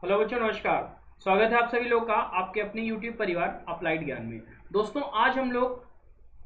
Hello बच्चों, नमस्कार। स्वागत है आप सभी लोग का आपके अपने YouTube परिवार अप्लाइड ज्ञान में। दोस्तों, आज हम लोग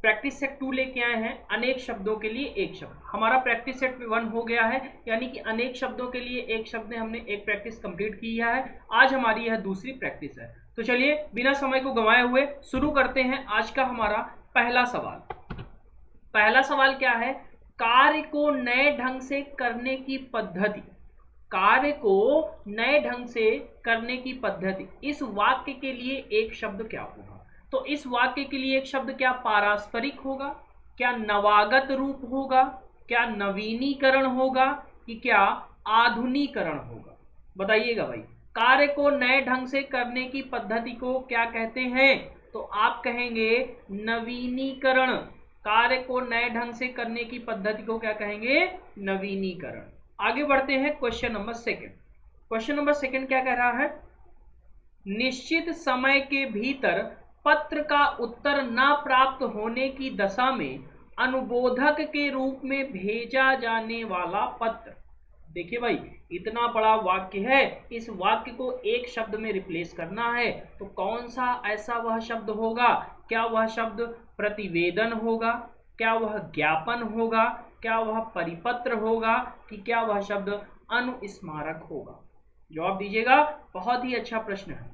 प्रैक्टिस सेट 2 लेके आए हैं। अनेक शब्दों के लिए एक शब्द। हमारा प्रैक्टिस सेट 1 हो गया है, यानी कि अनेक शब्दों के लिए एक शब्द में हमने एक प्रैक्टिस कंप्लीट किया है। आज हमारी यह दूसरी प्रैक्टिस है। तो चलिए बिना समय को गंवाए हुए शुरू करते हैं आज का हमारा पहला सवाल। पहला सवाल क्या है? कार्य को नए ढंग से करने की पद्धति। कार्य को नए ढंग से करने की पद्धति। इस वाक्य के लिए एक शब्द क्या होगा? तो इस वाक्य के लिए एक शब्द क्या पारस्परिक होगा, क्या नवागत रूप होगा, क्या नवीनीकरण होगा, कि क्या आधुनिकरण होगा? बताइएगा भाई। कार्य को नए ढंग से करने की पद्धति को क्या कहते हैं? तो आप कहेंगे नवीनीकरण। कार्य को नए ढंग से करने की पद्धति को क्या कहेंगे? नवीनीकरण। आगे बढ़ते हैं question number second. Question number second क्या कह रहा है? निश्चित समय के भीतर पत्र का उत्तर न प्राप्त होने की दशा में अनुबोधक के रूप में भेजा जाने वाला पत्र। देखिए भाई, इतना बड़ा वाक्य है, इस वाक्य को एक शब्द में रिप्लेस करना है, तो कौन सा ऐसा वह शब्द होगा? क्या वह शब्द प्रतिवेदन होगा, क्या वह ज्ञापन होगा, क्या वह परिपत्र होगा, कि क्या वह शब्द अनुस्मारक होगा? जवाब दीजिएगा। बहुत ही अच्छा प्रश्न है।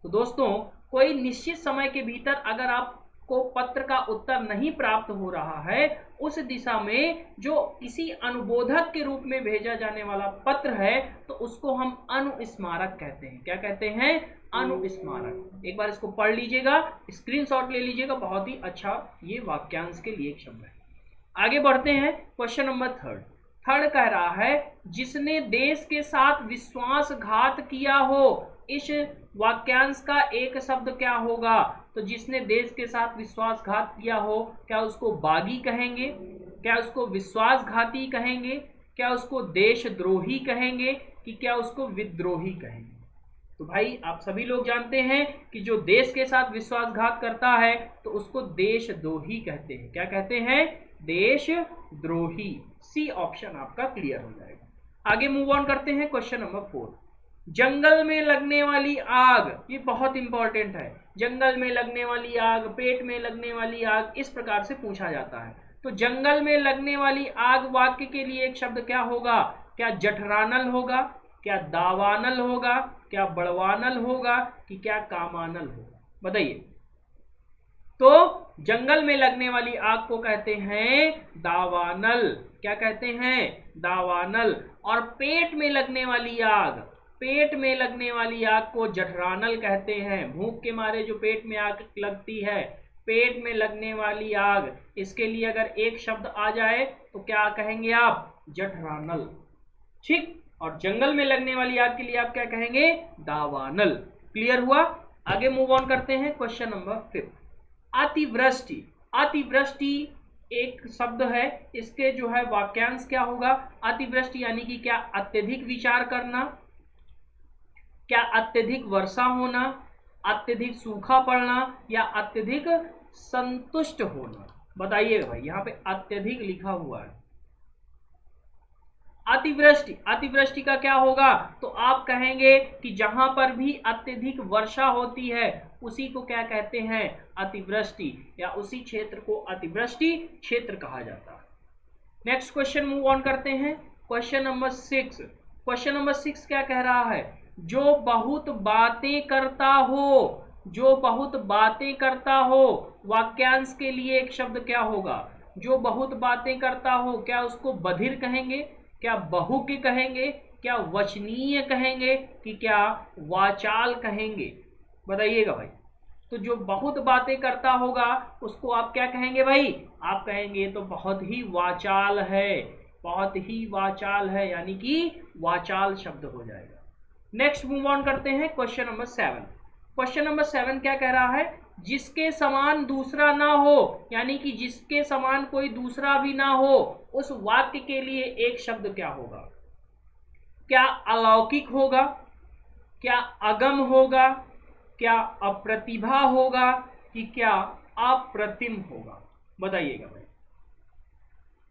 तो दोस्तों, कोई निश्चित समय के भीतर अगर आपको पत्र का उत्तर नहीं प्राप्त हो रहा है, उस दिशा में जो किसी अनुबोधक के रूप में भेजा जाने वाला पत्र है, तो उसको हम अनुस्मारक कहते हैं। क्या कहते हैं? अनुस्मारक। एक बार इसको पढ़ लीजिएगा, स्क्रीनशॉट ले लीजिएगा। बहुत ही अच्छा ये वाक्यांश के लिए एक शब्द है। आगे बढ़ते हैं क्वेश्चन नंबर थर्ड। थर्ड कह रहा है जिसने देश के साथ विश्वासघात किया हो। इस वाक्यांश का एक शब्द क्या होगा? तो जिसने देश के साथ विश्वासघात किया हो, क्या उसको बागी कहेंगे, क्या उसको विश्वासघाती कहेंगे, क्या उसको देशद्रोही कहेंगे, कि क्या उसको विद्रोही कहेंगे? तो भाई आप सभी लोग जानते हैं कि जो देश के साथ विश्वासघात करता है तो उसको देशद्रोही कहते हैं। क्या कहते हैं? देशद्रोही। सी ऑप्शन आपका क्लियर हो जाएगा। आगे मूव ऑन करते हैं क्वेश्चन नंबर 4। जंगल में लगने वाली आग, ये बहुत इंपॉर्टेंट है। जंगल में लगने वाली आग, पेट में लगने वाली आग, इस प्रकार से पूछा जाता है। तो जंगल में लगने वाली आग वाक्य के लिए एक शब्द क्या होगा? क्या जठरानल होगा, क्या दावानल होगा, क्या बड़वानल होगा, कि क्या कामानल होगा? बताइए। तो जंगल में लगने वाली आग को कहते हैं दावानल। क्या कहते हैं? दावानल। और पेट में लगने वाली आग, पेट में लगने वाली आग को जठरानल कहते हैं। भूख के मारे जो पेट में आग लगती है, पेट में लगने वाली आग, इसके लिए अगर एक शब्द आ जाए तो क्या कहेंगे आप? जठरानल। ठीक। और जंगल में लगने वाली आग के लिए आप क्या कहेंगे? दावानल। क्लियर हुआ? आगे मूव ऑन करते हैं क्वेश्चन नंबर 5। अतिवृष्टि। अतिवृष्टि एक शब्द है, इसके जो है वाक्यांश क्या होगा? अतिवृष्टि यानी कि क्या अत्यधिक विचार करना, क्या अत्यधिक वर्षा होना, अत्यधिक सूखा पड़ना, या अत्यधिक संतुष्ट होना? बताइएगा भाई। यहाँ पे अत्यधिक लिखा हुआ है। अतिवृष्टि, अतिवृष्टि का क्या होगा? तो आप कहेंगे कि जहां पर भी अत्यधिक वर्षा होती है उसी को क्या कहते हैं? अतिवृष्टि, या उसी क्षेत्र को अतिवृष्टि क्षेत्र कहा जाता है। नेक्स्ट क्वेश्चन मूव ऑन करते हैं क्वेश्चन नंबर 6। क्वेश्चन नंबर 6 क्या कह रहा है? जो बहुत बातें करता हो, जो बहुत बातें करता हो, वाक्यांश के लिए एक शब्द क्या होगा? जो बहुत बातें करता हो, क्या उसको बधिर कहेंगे, क्या बहुज्ञ कहेंगे, क्या वचनीय कहेंगे, कि क्या वाचाल कहेंगे? बताइएगा भाई। तो जो बहुत बातें करता होगा उसको आप क्या कहेंगे भाई? आप कहेंगे तो बहुत ही वाचाल है, बहुत ही वाचाल है, यानी कि वाचाल शब्द हो जाएगा। नेक्स्ट मूव ऑन करते हैं क्वेश्चन नंबर 7। क्वेश्चन नंबर 7 क्या कह रहा है? जिसके समान दूसरा ना हो, यानी कि जिसके समान कोई दूसरा भी ना हो, उस वाक्य के लिए एक शब्द क्या होगा? क्या अलौकिक होगा, क्या अगम होगा, क्या अप्रतिभा होगा, कि क्या अप्रतिम होगा? बताइएगा भाई।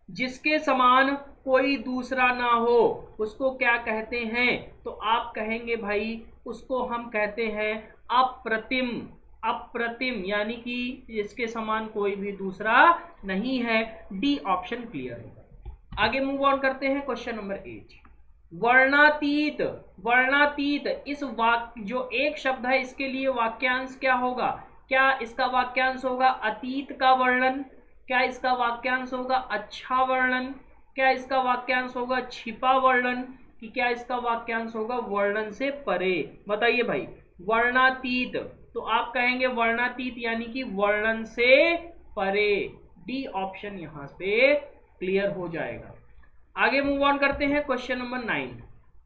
जिसके समान कोई दूसरा ना हो उसको क्या कहते हैं? तो आप कहेंगे भाई उसको हम कहते हैं अप्रतिम। अप्रतिम यानी कि जिसके समान कोई भी दूसरा नहीं है। डी ऑप्शन क्लियर है। आगे मूव ऑन करते हैं क्वेश्चन नंबर 8। वर्णातीत। वर्णातीत इस वाक्य जो एक शब्द है इसके लिए वाक्यांश क्या होगा? क्या इसका वाक्यांश होगा अतीत का वर्णन? क्या इसका वाक्यांश होगा अच्छा वर्णन? क्या इसका वाक्यांश होगा छिपा वर्णन? कि क्या इसका वाक्यांश होगा वर्णन से परे? बताइए भाई। वर्णातीत तो आप कहेंगे वर्णातीत यानी कि वर्णन से परे। डी ऑप्शन यहां पे क्लियर हो जाएगा। आगे मूव ऑन करते हैं क्वेश्चन नंबर 9।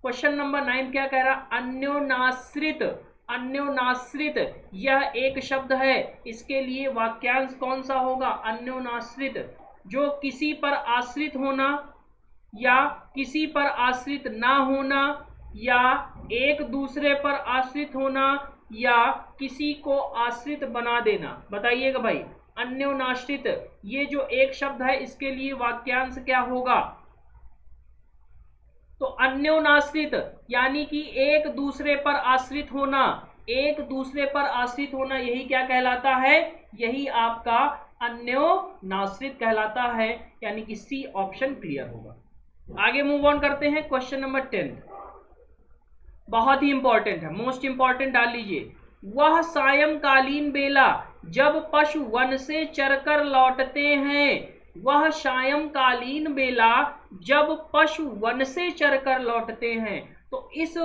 क्वेश्चन नंबर 9 क्या कह रहा? अन्योनाश्रित। अन्योनाश्रित यह एक शब्द है, इसके लिए वाक्यांश कौन सा होगा? अन्योनाश्रित जो किसी पर आश्रित होना या किसी पर आश्रित ना होना या एक दूसरे पर आश्रित होना या किसी को आश्रित बना देना। बताइएगा भाई। अन्योनाश्रित ये जो एक शब्द है इसके लिए वाक्यांश क्या होगा? तो अन्योनाश्रित यानी कि एक दूसरे पर आश्रित होना। एक दूसरे पर आश्रित होना यही क्या कहलाता है? यही आपका अन्योनाश्रित कहलाता है। यानी कि सी ऑप्शन क्लियर होगा। आगे मूव ऑन करते हैं क्वेश्चन नंबर 10। बहुत ही इंपॉर्टेंट है, मोस्ट इंपॉर्टेंट डाल लीजिए। वह सायंकालीन बेला जब पशु वन से चरकर लौटते हैं। वह सायंकालीन बेला जब पशु वन से चरकर लौटते हैं। तो इस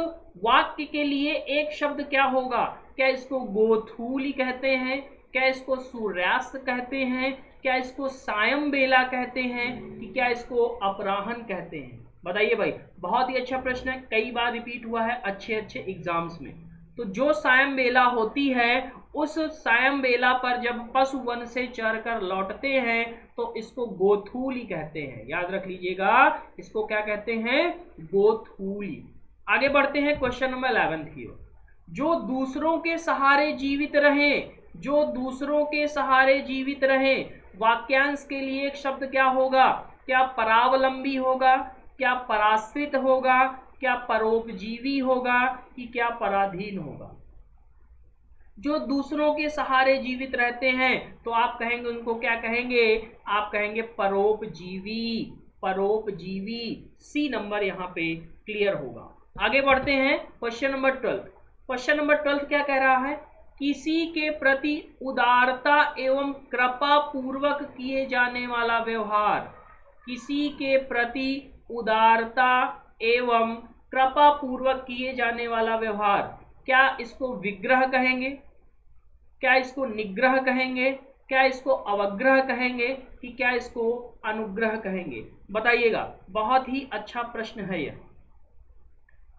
वाक्य के लिए एक शब्द क्या होगा? क्या इसको गोधूली कहते हैं? क्या इसको सूर्यास्त कहते हैं? क्या इसको सायं बेला कहते हैं? कि क्या इसको अपराहन कहते हैं? बताइए भाई। बहुत ही अच्छा प्रश्न है, कई बार रिपीट हुआ है अच्छे अच्छे एग्जाम्स में। तो जो सायं बेला होती है उस सायं बेला पर जब पशु वन से चरकर लौटते हैं तो इसको गोधूली कहते हैं। याद रख लीजिएगा, इसको क्या कहते हैं? गोधूली। आगे बढ़ते हैं क्वेश्चन नंबर 11 की ओर। जो दूसरों के सहारे जीवित रहें। जो दूसरों के सहारे जीवित रहें वाक्यांश के लिए एक शब्द क्या होगा? क्या परावलंबी होगा? क्या पराश्रित होगा? क्या परोपजीवी होगा? कि क्या पराधीन होगा? जो दूसरों के सहारे जीवित रहते हैं तो आप कहेंगे उनको क्या कहेंगे? आप कहेंगे परोपजीवी। परोपजीवी सी नंबर यहाँ पे क्लियर होगा। आगे बढ़ते हैं क्वेश्चन नंबर 12। क्वेश्चन नंबर 12 क्या कह रहा है? किसी के प्रति उदारता एवं कृपा पूर्वक किए जाने वाला व्यवहार। किसी के प्रति उदारता एवं कृपा पूर्वक किए जाने वाला व्यवहार। क्या इसको विग्रह कहेंगे? क्या इसको निग्रह कहेंगे? क्या इसको अवग्रह कहेंगे? कि क्या इसको अनुग्रह कहेंगे? बताइएगा। बहुत ही अच्छा प्रश्न है यह।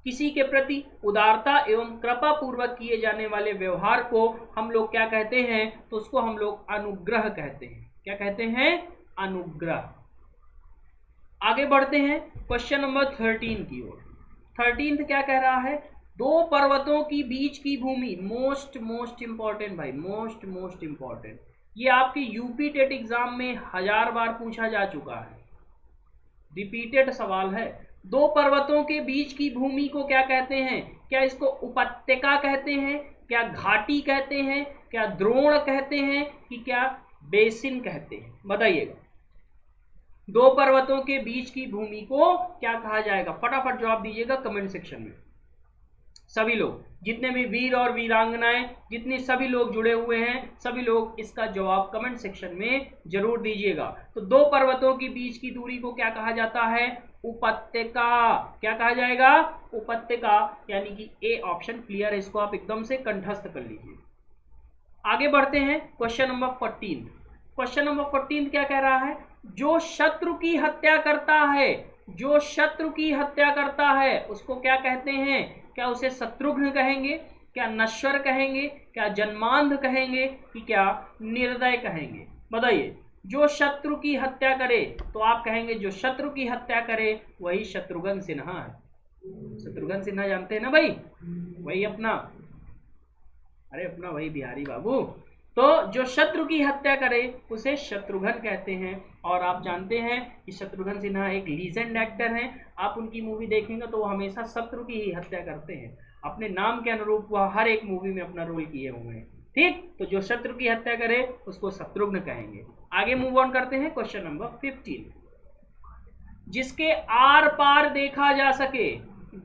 किसी के प्रति उदारता एवं कृपा पूर्वक किए जाने वाले व्यवहार को हम लोग क्या कहते हैं? तो उसको हम लोग अनुग्रह कहते हैं। क्या कहते हैं? अनुग्रह। आगे बढ़ते हैं क्वेश्चन नंबर 13 की ओर। 13 क्या कह रहा है? दो पर्वतों की बीच की भूमि। मोस्ट इंपॉर्टेंट भाई, मोस्ट इंपॉर्टेंट। ये आपके यूपी टेट एग्जाम में 1000 बार पूछा जा चुका है, रिपीटेड सवाल है। दो पर्वतों के बीच की भूमि को क्या कहते हैं? क्या इसको उपत्यका कहते हैं? क्या घाटी कहते हैं? क्या द्रोण कहते हैं? कि क्या बेसिन कहते हैं? बताइएगा। दो पर्वतों के बीच की भूमि को क्या कहा जाएगा? फटाफट जवाब दीजिएगा कमेंट सेक्शन में। सभी लोग, जितने भी वीर और वीरांगनाएं, जितने सभी लोग जुड़े हुए हैं, सभी लोग इसका जवाब कमेंट सेक्शन में जरूर दीजिएगा। तो दो पर्वतों के बीच की दूरी को क्या कहा जाता है? उपत्यका। क्या कहा जाएगा? उपत्यका। यानी कि ए ऑप्शन क्लियर है, इसको आप एकदम से कंठस्थ कर लीजिए। आगे बढ़ते हैं क्वेश्चन नंबर 14। क्वेश्चन नंबर 14 क्या कह रहा है? जो शत्रु की हत्या करता है। जो शत्रु की हत्या करता है उसको क्या कहते हैं? क्या उसे शत्रुघ्न कहेंगे? क्या नश्वर कहेंगे? क्या जन्मांध कहेंगे? कि क्या निर्दय कहेंगे? बताइए। जो शत्रु की हत्या करे तो आप कहेंगे जो शत्रु की हत्या करे वही शत्रुघ्न सिन्हा है। शत्रुघ्न सिन्हा जानते हैं ना भाई? वही अपना, अरे अपना वही बिहारी बाबू। तो जो शत्रु की हत्या करे उसे शत्रुघ्न कहते हैं। और आप जानते हैं कि शत्रुघ्न सिन्हा एक लीजेंड एक्टर हैं। आप उनकी मूवी देखेंगे तो वो हमेशा शत्रु की ही हत्या करते हैं। अपने नाम के अनुरूप वह हर एक मूवी में अपना रोल किए हुए हैं। ठीक, तो जो शत्रु की हत्या करे उसको शत्रुघ्न कहेंगे। आगे मूव ऑन करते हैं क्वेश्चन नंबर 15। जिसके आर पार देखा जा सके,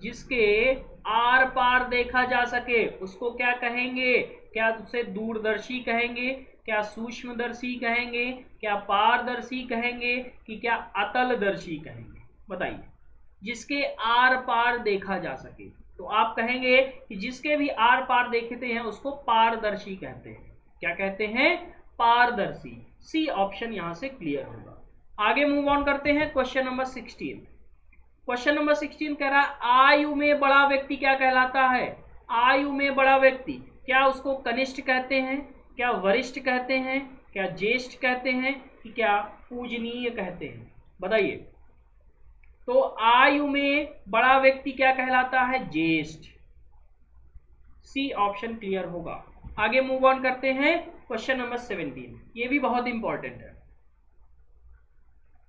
जिसके आर पार देखा जा सके उसको क्या कहेंगे? क्या उसे दूरदर्शी कहेंगे, क्या सूक्ष्मदर्शी कहेंगे, क्या पारदर्शी कहेंगे, कि क्या अतलदर्शी कहेंगे? बताइए। जिसके आर पार देखा जा सके तो आप कहेंगे कि जिसके भी आर पार देखते हैं उसको पारदर्शी कहते हैं। क्या कहते हैं? पारदर्शी। सी ऑप्शन यहां से क्लियर होगा। आगे मूव ऑन करते हैं क्वेश्चन नंबर 16। क्वेश्चन नंबर 16 कह रहा है आयु में बड़ा व्यक्ति क्या कहलाता है? आयु में बड़ा व्यक्ति, क्या उसको कनिष्ठ कहते हैं, क्या वरिष्ठ कहते हैं, क्या ज्येष्ठ कहते हैं, कि क्या पूजनीय कहते हैं? बताइए। तो आयु में बड़ा व्यक्ति क्या कहलाता है? ज्येष्ठ। सी ऑप्शन क्लियर होगा। आगे मूव ऑन करते हैं क्वेश्चन नंबर 17। ये भी बहुत इंपॉर्टेंट है।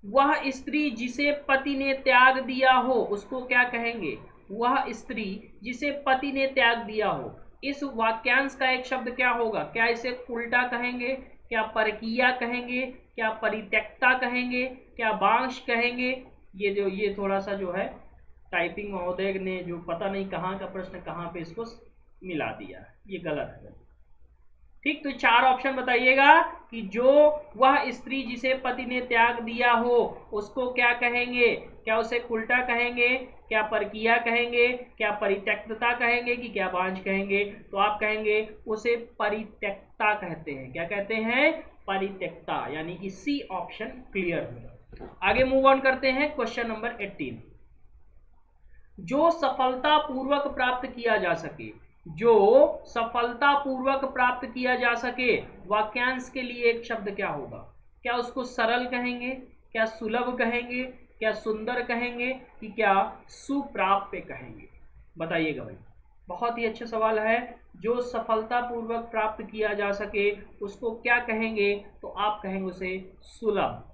वह स्त्री जिसे पति ने त्याग दिया हो उसको क्या कहेंगे? वह स्त्री जिसे पति ने त्याग दिया हो। इस वाक्यांश का एक शब्द क्या होगा? क्या इसे उल्टा कहेंगे, क्या परकीया कहेंगे, क्या परित्यक्ता कहेंगे, क्या बांश कहेंगे? ये थोड़ा सा जो है टाइपिंग महोदय ने जो पता नहीं कहाँ का प्रश्न कहाँ पे इसको मिला दिया, ये गलत है। ठीक, तो 4 ऑप्शन बताइएगा कि जो वह स्त्री जिसे पति ने त्याग दिया हो उसको क्या कहेंगे? क्या उसे उल्टा कहेंगे, क्या परकीया कहेंगे, क्या परित्यक्ता कहेंगे, कि क्या बांझ कहेंगे? तो आप कहेंगे उसे परित्यक्ता कहते हैं। क्या कहते हैं? परित्यक्ता, यानी कि सी ऑप्शन क्लियर है। आगे मूव ऑन करते हैं क्वेश्चन नंबर 18। जो सफलतापूर्वक प्राप्त किया जा सके, जो सफलतापूर्वक प्राप्त किया जा सके, वाक्यांश के लिए एक शब्द क्या होगा? क्या उसको सरल कहेंगे, क्या सुलभ कहेंगे, क्या सुंदर कहेंगे, कि क्या सुप्राप्य कहेंगे? बताइएगा भाई। बहुत ही अच्छा सवाल है। जो सफलतापूर्वक प्राप्त किया जा सके उसको क्या कहेंगे? तो आप कहेंगे उसे सुलभ।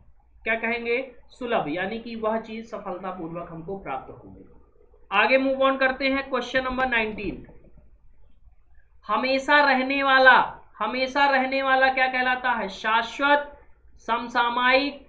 क्या कहेंगे? सुलभ, यानी कि वह चीज सफलतापूर्वक हमको प्राप्त होगी। आगे मूव ऑन करते हैं क्वेश्चन नंबर 19। हमेशा रहने वाला, हमेशा रहने वाला क्या कहलाता है? शाश्वत, समसामयिक,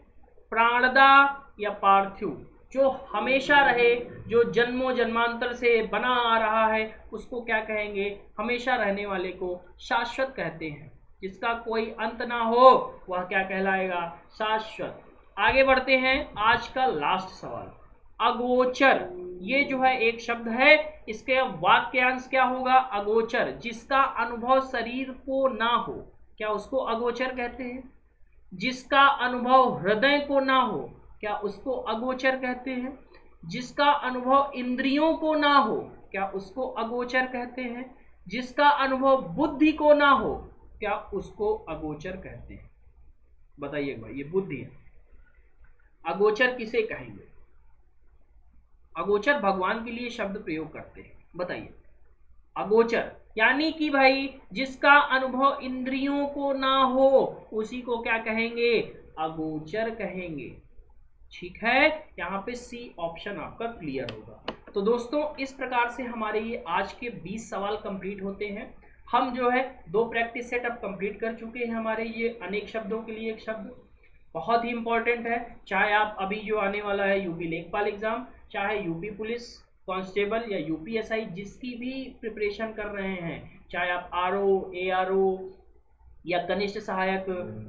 प्राणदा या पार्थिव? जो हमेशा रहे, जो जन्मों जन्मांतर से बना आ रहा है उसको क्या कहेंगे? हमेशा रहने वाले को शाश्वत कहते हैं। जिसका कोई अंत ना हो वह क्या कहलाएगा? शाश्वत। आगे बढ़ते हैं। आज का लास्ट सवाल, अगोचर। ये जो है एक शब्द है, इसके वाक्यांश क्या होगा? अगोचर। जिसका अनुभव शरीर को ना हो, क्या उसको अगोचर कहते हैं? जिसका अनुभव हृदय को ना हो, क्या उसको अगोचर कहते हैं? जिसका अनुभव इंद्रियों को ना हो, क्या उसको अगोचर कहते हैं? जिसका अनुभव बुद्धि को ना हो, क्या उसको अगोचर कहते हैं? बताइए भाई, ये बुद्धि है। अगोचर किसे कहेंगे? अगोचर भगवान के लिए शब्द प्रयोग करते हैं। बताइए। अगोचर यानी कि भाई जिसका अनुभव इंद्रियों को ना हो उसी को क्या कहेंगे? अगोचर कहेंगे। ठीक है, यहाँ पे सी ऑप्शन आपका क्लियर होगा। तो दोस्तों इस प्रकार से हमारे ये आज के 20 सवाल कंप्लीट होते हैं। हम जो है 2 प्रैक्टिस सेट अब कंप्लीट कर चुके हैं। हमारे ये अनेक शब्दों के लिए एक शब्द बहुत ही इंपॉर्टेंट है। चाहे आप अभी जो आने वाला है यूपी लेखपाल एग्जाम, चाहे यूपी पुलिस कांस्टेबल या यूपीएसआई जिसकी भी प्रिपरेशन कर रहे हैं, चाहे आप आरओ, एआरओ या कनिष्ठ सहायक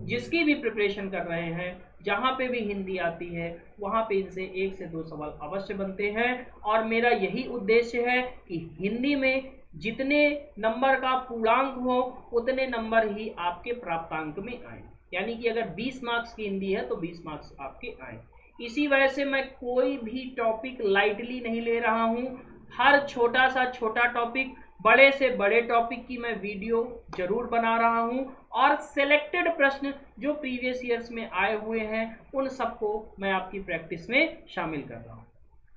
जिसकी भी प्रिपरेशन कर रहे हैं, जहाँ पे भी हिंदी आती है वहाँ पे इनसे 1 से 2 सवाल अवश्य बनते हैं। और मेरा यही उद्देश्य है कि हिंदी में जितने नंबर का पूर्णांक हो उतने नंबर ही आपके प्राप्तांक में आए। यानी कि अगर 20 मार्क्स की हिंदी है तो 20 मार्क्स आपके आए। इसी वजह से मैं कोई भी टॉपिक लाइटली नहीं ले रहा हूँ। हर छोटा सा छोटा टॉपिक, बड़े से बड़े टॉपिक की मैं वीडियो जरूर बना रहा हूँ और सिलेक्टेड प्रश्न जो प्रीवियस ईयर्स में आए हुए हैं उन सबको मैं आपकी प्रैक्टिस में शामिल कर रहा हूँ।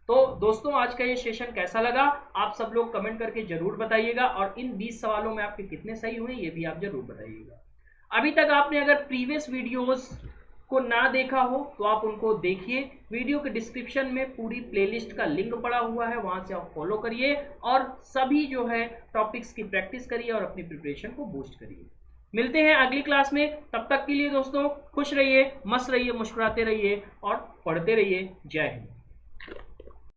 तो दोस्तों आज का ये सेशन कैसा लगा आप सब लोग कमेंट करके जरूर बताइएगा और इन 20 सवालों में आपके कितने सही हुए ये भी आप जरूर बताइएगा। अभी तक आपने अगर प्रीवियस वीडियोस को ना देखा हो तो आप उनको देखिए। वीडियो के डिस्क्रिप्शन में पूरी प्लेलिस्ट का लिंक पड़ा हुआ है, वहां से आप फॉलो करिए और सभी जो है टॉपिक्स की प्रैक्टिस करिए और अपनी प्रिपरेशन को बूस्ट करिए। मिलते हैं अगली क्लास में, तब तक के लिए दोस्तों खुश रहिए, मस्त रहिए, मुस्कुराते रहिए और पढ़ते रहिए। जय हिंद।